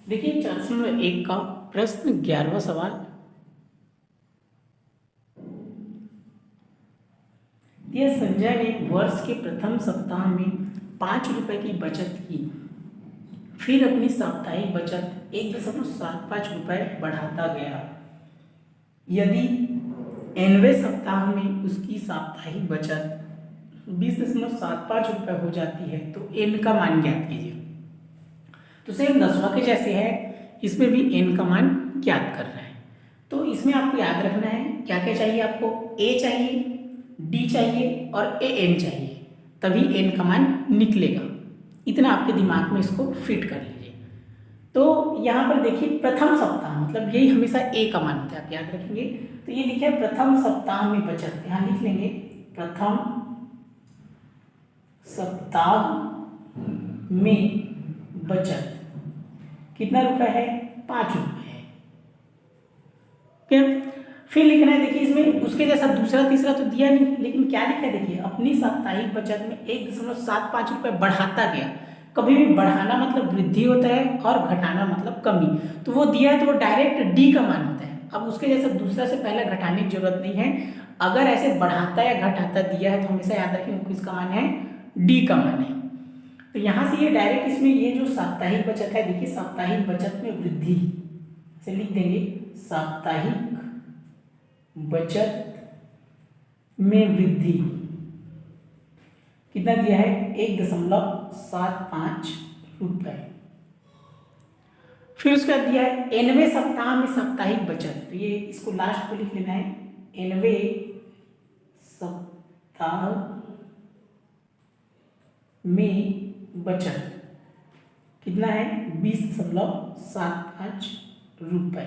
देखिए 4.1 का प्रश्न 11वां सवाल। यह संजय ने वर्ष के प्रथम सप्ताह में 5 रुपए की बचत की, फिर अपनी साप्ताहिक बचत 1.75 रुपए बढ़ाता गया। यदि nवें सप्ताह में उसकी साप्ताहिक बचत 20.75 रुपए हो जाती है तो n का मान ज्ञात कीजिए। तो सेम 10वां के जैसे है, इसमें भी n का मान ज्ञात कर रहा है। तो इसमें आपको याद रखना है क्या क्या चाहिए आपको, a चाहिए, d चाहिए और an चाहिए, तभी n का मान निकलेगा। इतना आपके दिमाग में इसको फिट कर लीजिए। तो यहाँ पर देखिए प्रथम सप्ताह मतलब यही हमेशा a का मान होता है, आप याद रखेंगे। तो ये लिखे प्रथम सप्ताह में बचत, यहाँ लिख लेंगे प्रथम सप्ताह में बचत कितना रुपए है, 5 रुपए है। क्या फिर लिखना है, देखिए इसमें उसके जैसा दूसरा तीसरा तो दिया नहीं, लेकिन क्या लिखा है देखिए, अपनी साप्ताहिक बचत में 1.75 रुपए बढ़ाता गया। कभी भी बढ़ाना मतलब वृद्धि होता है और घटाना मतलब कमी। तो वो दिया है तो वो डायरेक्ट डी का मान होता है। अब उसके जैसा दूसरा से पहले घटाने की जरूरत नहीं है। अगर ऐसे बढ़ाता या घटाता दिया है तो हमेशा याद रखें किसका मान है, डी का मान है। तो यहाँ से ये डायरेक्ट इसमें ये जो साप्ताहिक बचत है, देखिए साप्ताहिक बचत में वृद्धि से लिख देंगे साप्ताहिक बचत में वृद्धि कितना दिया है, 1.75 रुपए। फिर उसके बाद दिया है nवें सप्ताह में साप्ताहिक बचत, तो ये इसको लास्ट को लिख लेना है, nवें सप्ताह में बचत कितना है, 20.75 रुपए।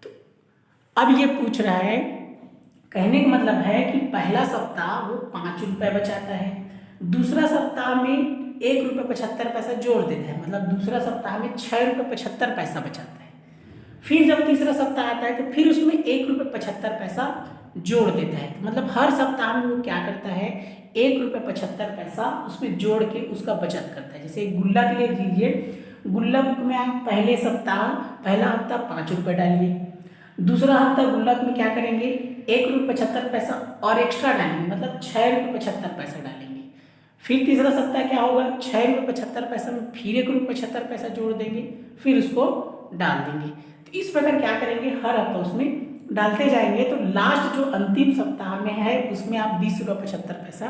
तो अब ये पूछ रहा है, कहने का मतलब है कि पहला सप्ताह वो 5 रुपए बचाता है, दूसरा सप्ताह में 1.75 जोड़ देता है, मतलब दूसरा सप्ताह में 6.75 बचाता है। फिर जब तीसरा सप्ताह आता है तो फिर उसमें 1.75 जोड़ देता है। तो मतलब हर सप्ताह में वो क्या करता है, 1.75 उसमें जोड़ के उसका बचत करता है। जैसे गुल्लक ले लीजिए, गुल्लक में आप पहले सप्ताह पहला हफ्ता 5 रुपए डालिए, दूसरा हफ्ता गुल्लक में क्या करेंगे, 1.75 और एक्स्ट्रा डालेंगे, मतलब 6.75 डालेंगे। फिर तीसरा सप्ताह क्या होगा, 6.75 में फिर 1.75 जोड़ देंगे, फिर उसको डाल देंगे। तो इस प्रकार क्या करेंगे, हर हफ्ता उसमें डालते जाएंगे। तो लास्ट जो अंतिम सप्ताह में है उसमें आप 20.75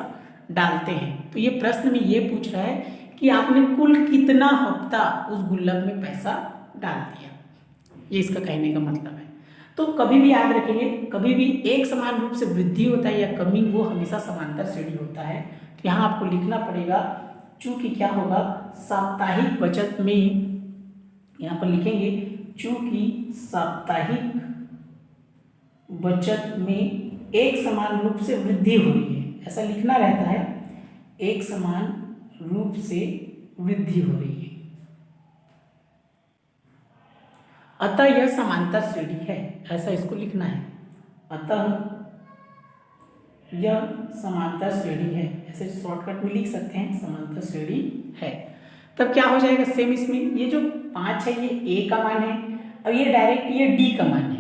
डालते हैं। तो ये प्रश्न में ये पूछ रहा है कि आपने कुल कितना हफ्ता उस गुल्लक में पैसा डाल दिया, ये इसका कहने का मतलब है। तो कभी भी याद रखेंगे, कभी भी एक समान रूप से वृद्धि होता है या कमी, वो हमेशा समांतर श्रेणी होता है। तो यहाँ आपको लिखना पड़ेगा, चूंकि क्या होगा, साप्ताहिक बचत में, यहाँ पर लिखेंगे चूंकि साप्ताहिक बचत में एक समान रूप से वृद्धि हो रही है, ऐसा लिखना रहता है, एक समान रूप से वृद्धि हो रही है, अतः यह समांतर श्रेणी है, ऐसा इसको लिखना है। अतः यह समांतर श्रेणी है, ऐसे शॉर्टकट में लिख सकते हैं, समांतर श्रेणी है। तब क्या हो जाएगा, सेम इसमें ये जो 5 है ये a का मान है, और ये डायरेक्ट ये d का मान है,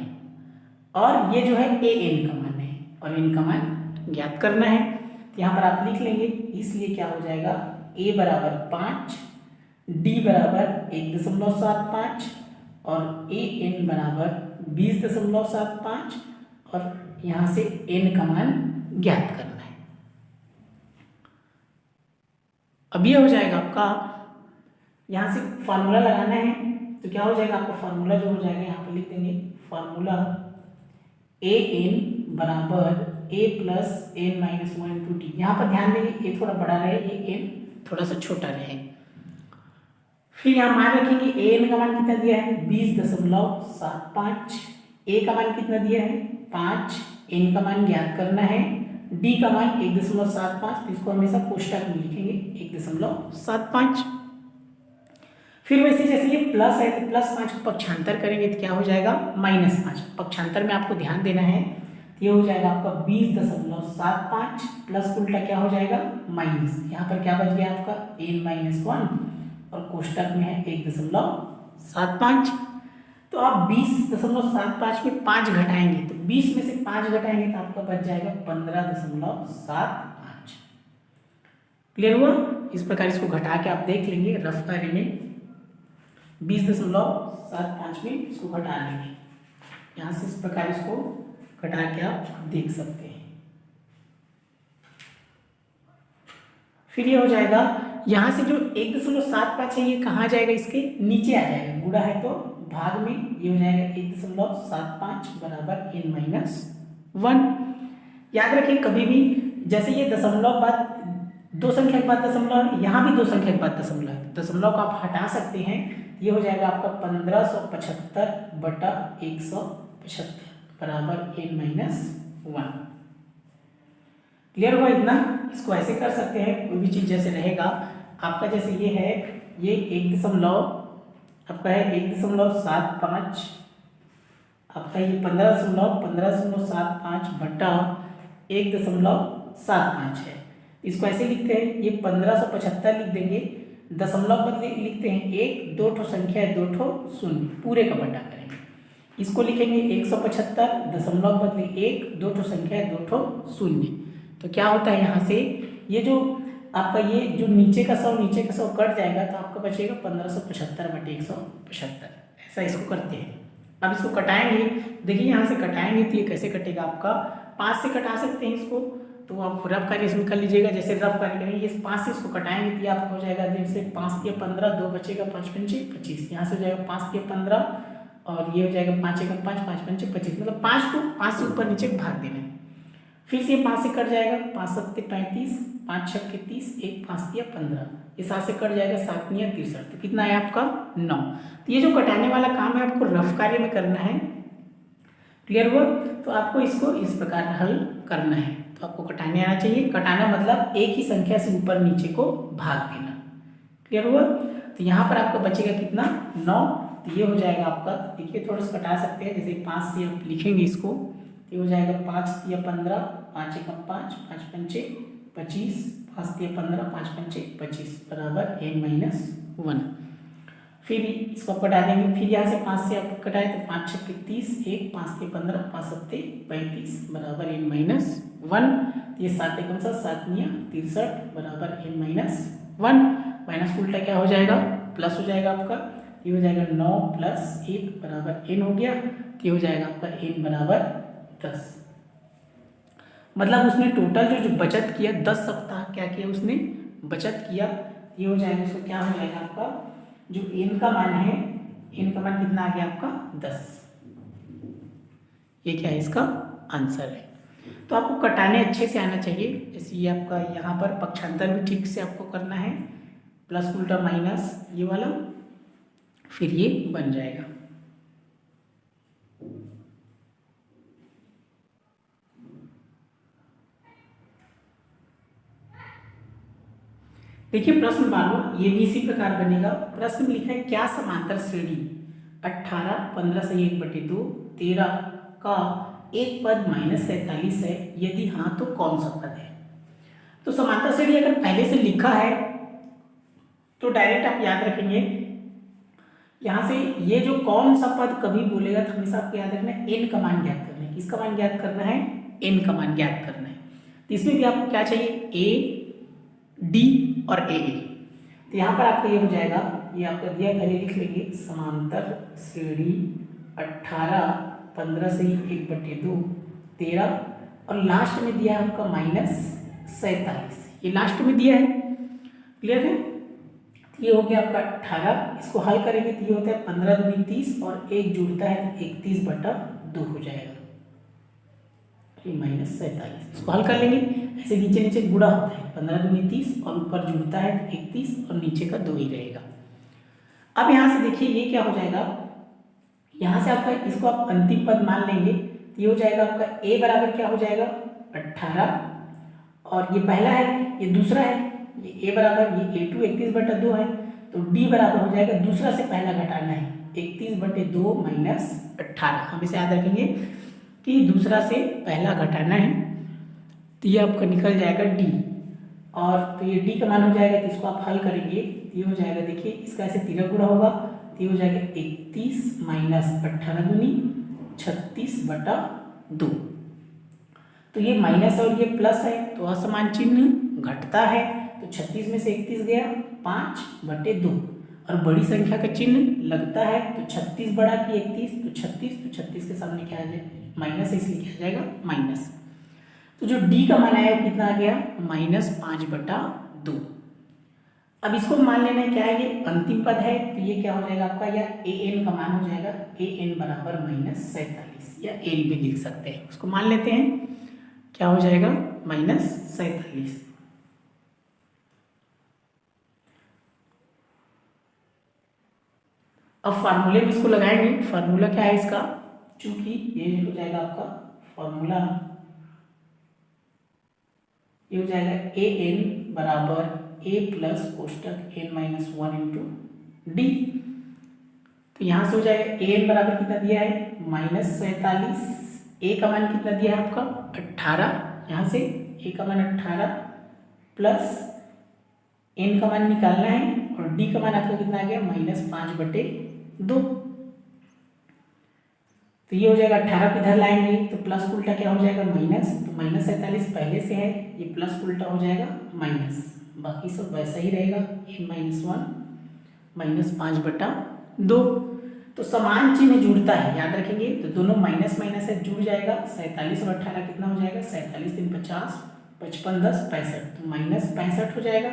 और ये जो है an का मान है, और n का मान ज्ञात करना है। तो यहाँ पर आप लिख लेंगे, इसलिए क्या हो जाएगा, a बराबर 5, d बराबर 1.75 और an बराबर 20.75, और यहाँ से n का मान ज्ञात करना है। अब ये हो जाएगा आपका, यहाँ से फार्मूला लगाना है। तो क्या हो जाएगा आपका फार्मूला जो हो जाएगा, यहाँ पर लिख देंगे फार्मूला an बराबर a plus n minus 1 into T. यहाँ पर ध्यान देंगे a थोड़ा बड़ा रहे, ये n थोड़ा सा छोटा रहे। फिर यहाँ मान रखेंगे an का मान कितना दिया है, 20.75, a का मान कितना दिया है 5, n का मान ज्ञात करना है, d का मान 1.75, तो इसको हमेशा कोष्टक में लिखेंगे 1.75। फिर वैसे जैसे ये प्लस है तो +5 को पक्षांतर करेंगे तो क्या हो जाएगा, -5। पक्षांतर में आपको ध्यान देना है, तो ये हो जाएगा आपका 20.75 प्लस उल्टा क्या हो जाएगा माइनस। यहाँ पर क्या बच गया आपका n-1 और कोष्टक में है 1.75। 5.75। तो आप 20.75 में 5 घटाएंगे, तो 20 में से 5 घटाएंगे तो आपका बच जाएगा 15.75। क्लियर हुआ? इस प्रकार इसको घटा के आप देख लेंगे रफ कार्य में 20.75 में इसको घटा लेंगे। यहाँ से इस प्रकार इसको घटा के आप देख सकते हैं। फिर ये हो जाएगा, यहाँ से जो 1.75 है ये कहाँ जाएगा, इसके नीचे आ जाएगा, गुणा है तो भाग में ये हो जाएगा 1.75 बराबर n-1। याद रखें कभी भी जैसे ये दशमलव बाद 2 संख्या के बाद दशमलव, यहाँ भी 2 संख्या के बाद दशमलव, दशमलव को आप हटा सकते हैं। ये हो जाएगा आपका 1575/175 बराबर n-1। क्लियर हुआ इतना? इसको ऐसे कर सकते हैं, कोई भी चीज़ जैसे रहेगा आपका, जैसे ये है, ये 1 आपका है 1.75, आपका ये 15.75/175 है। इसको ऐसे लिखते हैं, ये 1575 लिख देंगे, दशमलव बदले लिखते हैं 1, 2 ठो संख्या है 2 ठो शून्य, पूरे का बटा करेंगे। इसको लिखेंगे 175, दशमलव बदले 1, 2 ठो संख्या है 2 ठो शून्य। तो क्या होता है यहाँ से, ये जो आपका ये जो नीचे का 100 कट जाएगा तो आपका बचेगा 1575/175। ऐसा इसको करते हैं। अब इसको कटाएंगे, देखिए यहाँ से कटाएंगे तो ये कैसे कटेगा आपका, 5 से कटा सकते हैं इसको, तो आप रफ कार्य इसमें कर लीजिएगा। जैसे रफ कार्य करेंगे, ये 5 से इसको कटाएंगे तो ये आपको हो जाएगा, जैसे 5 या 15, 2 बचेगा 5×5 = 25, यहाँ से हो जाएगा 5 या 15 और ये हो जाएगा 5 × 5 5×5 = 25, मतलब 5 को 5 से ऊपर नीचे भाग देना। फिर से 5 से कट जाएगा, 5 × 7 = 35, 5 × 6 = 30, 1 × 5 = 15, ये 7 से कट जाएगा, 7 × 9 = 63, तो कितना है आपका 9। तो ये जो कटाने वाला काम है आपको रफ कार्य में करना है। क्लियर हुआ? तो आपको इसको इस प्रकार हल करना है। तो आपको कटाने आना चाहिए, कटाना मतलब एक ही संख्या से ऊपर नीचे को भाग देना। क्लियर हुआ? तो यहाँ पर आपका बचेगा कितना, 9। तो ये हो जाएगा आपका, देखिए थोड़ा सा कटा सकते हैं, जैसे 5 से आप लिखेंगे इसको, ये हो जाएगा 5 या 15, 5 × 5 5×5 = 25, 5 या 15, 5×5 = 25 बराबर n-1। फिर इसको कटा देंगे, फिर यहाँ से 5 से आप कटाए तो 5 × 6 = 30, 1 5 × 15, 5 × 7 = 35 बराबर n-1। ये 7 × 7 7 × 9 = 63 बराबर n-1। माइनस का उल्टा क्या हो जाएगा, प्लस हो जाएगा आपका, ये हो जाएगा 9 + 1 बराबर n हो गया। तो ये हो जाएगा आपका n बराबर 10। मतलब उसने टोटल जो बचत किया 10 सप्ताह क्या किया उसने बचत किया। ये हो जाएगा, उसको क्या हो जाएगा आपका, जो n का मान है, n का मान कितना आ गया आपका 10। ये क्या है, इसका आंसर है। तो आपको कटाने अच्छे से आना चाहिए। जैसे ये आपका यहाँ पर पक्षांतर भी ठीक से आपको करना है, प्लस उल्टा माइनस ये वाला, फिर ये बन जाएगा। देखिए प्रश्न 12, ये भी इसी प्रकार बनेगा। प्रश्न में लिखा है, क्या समांतर श्रेणी 18 15 से 1/2 13 का एक पद -47 है, यदि हाँ तो कौन सा पद है। तो समांतर श्रेणी अगर पहले से लिखा है तो डायरेक्ट आप याद रखेंगे, यहाँ से ये जो कौन सा पद कभी बोलेगा तो हमेशा आपको याद रखना है n का मान ज्ञात करना है। किसका मान ज्ञात करना है, n का मान ज्ञात करना है। तो इसमें भी आपको क्या चाहिए, a d और a a। तो यहाँ पर आपका ये हो जाएगा, ये आपका दिया, पहले लिख लेंगे, समांतर श्रेणी 18 15 से 1/2 13 और लास्ट में दिया है आपका -47, ये लास्ट में दिया है। क्लियर है? ये हो गया आपका 18, इसको हल करेंगे तो ये होता है 15 दूनी 30 और 1 जुड़ता है तो 31/2 हो जाएगा, ये -47। इसको हल कर लेंगे, ऐसे नीचे नीचे गुणा होता है, 15 दूनी 30 और ऊपर जुड़ता है 31 और नीचे का 2 ही रहेगा। अब यहाँ से देखिए ये क्या हो जाएगा, यहाँ से आपका इसको आप अंतिम पद मान लेंगे तो ये हो जाएगा आपका a बराबर क्या हो जाएगा 18 और ये पहला है, ये दूसरा है, ये a बराबर ये a2 31/2 है, तो d बराबर हो जाएगा, दूसरा से पहला घटाना है 31/2 - 18। हम इसे याद रखेंगे कि दूसरा से पहला घटाना है, तो ये आपका निकल जाएगा d, और तो ये d का मान हो जाएगा, तो इसको आप हल करेंगे तो ये हो जाएगा, देखिए इसका ऐसे तिरक गुणा होगा, तो ये हो जाएगा 31 माइनस 18 दूनी 36/2। तो ये माइनस और ये प्लस है तो असमान चिन्ह घटता है, तो 36 में से 31 गया 5/2, और बड़ी संख्या का चिन्ह लगता है तो 36 बड़ा कि 31, तो 36 के सामने क्या आ जाएगा माइनस है, इसलिए क्या आ जाएगा माइनस। तो जो डी का मान आया वो कितना आ गया -5/2। अब इसको मान लेना है क्या है, ये अंतिम पद है, तो ये क्या हो जाएगा आपका, या ए एन का मान हो जाएगा an बराबर -47, या एन भी लिख सकते हैं, उसको मान लेते हैं क्या हो जाएगा -47। अब फार्मूले में इसको लगाएंगे, फार्मूला क्या है इसका, चूंकि ये हो जाएगा आपका फार्मूला, ये हो जाएगा ए एन बराबर ए प्लस कोष्टक n-1 इंटू डी। तो यहाँ से हो जाएगा ए एन बराबर कितना दिया है -47, ए का मान कितना दिया है आपका 18, यहाँ से ए का मान 18 प्लस एन का मान निकालना है, और डी का मान आपका कितना आ गया -5/2। तो ये हो जाएगा 18 को इधर लाएंगे तो प्लस उल्टा क्या हो जाएगा माइनस, तो -47 पहले से है, ये प्लस उल्टा हो जाएगा माइनस, बाकी सब वैसा ही रहेगा n-1 -5/2। तो समान चिन्ह जुड़ता है, याद रखेंगे, तो दोनों माइनस माइनस से जुड़ जाएगा, 47 और 18 कितना हो जाएगा 47 3 50, 55 10 65, तो -65 हो जाएगा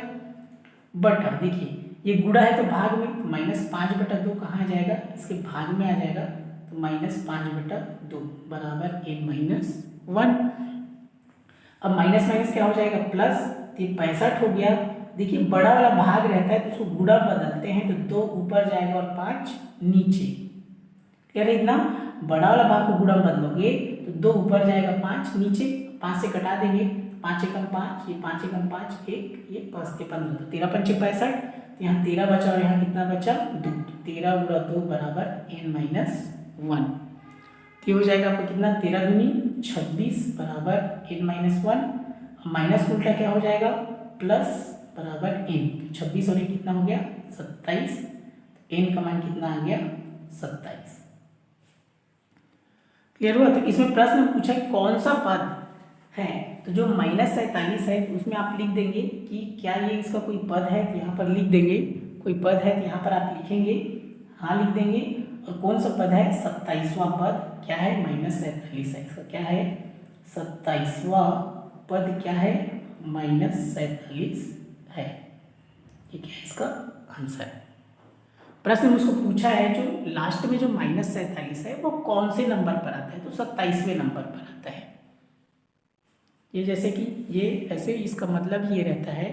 बटा, देखिए ये गुणा है तो भाग में, तो -5/2 कहाँ आ जाएगा, इसके भाग में आ जाएगा, तो -5/2 बराबर n-1। अब माइनस माइनस क्या हो जाएगा प्लस, तो ये 65 हो गया। देखिए बड़ा वाला भाग रहता है तो उसको गुणा बदलते हैं, तो 2 ऊपर जाएगा और 5 नीचे, क्या है इतना, बड़ा वाला भाग को गुणा बदलोगे तो 2 ऊपर जाएगा 5 नीचे, 5 से कटा देंगे, 5 एकम 5, ये 5 एकम 5 1, ये 5 के 15, तो 13 पंचे 65, तो यहाँ 13 बचा और यहाँ कितना बचा 2, 13 गुणा 2 बराबर n-1। तो हो जाएगा आपको कितना 13 दूनी 26 बराबर n-1, माइनस उल्टा क्या हो जाएगा प्लस बराबर n, 26 और ये कितना हो गया 27, n का मान कितना आ गया 27। क्लियर हुआ। तो इसमें प्रश्न पूछा कौन सा पद है, तो जो -47 है उसमें आप लिख देंगे कि क्या ये इसका कोई पद है, तो यहाँ पर लिख देंगे कोई पद है, तो यहाँ पर आप लिखेंगे हाँ लिख देंगे, और कौन सा पद है 27वां पद क्या है -47 है, इसका क्या है 27वां पद क्या है -47 है, ये क्या है इसका आंसर है। प्रश्न में उसको पूछा है जो लास्ट में जो -47 है वो कौन से नंबर पर आता है, तो 27वें नंबर पर आता है। ये जैसे कि ये ऐसे, इसका मतलब ये रहता है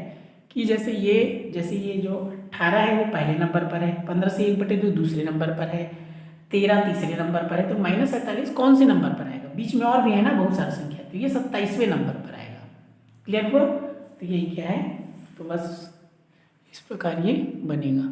कि जैसे ये जो 18 है वो पहले नंबर पर है, 15 से 1/2 दूसरे नंबर पर है, 13 तीसरे नंबर पर है, तो -47 कौन से नंबर पर आएगा, बीच में और भी है ना बहुत सारा संख्या, तो ये 27वें नंबर पर आएगा। क्लियर हुआ। तो यही क्या है, तो बस इस प्रकार ये बनेगा।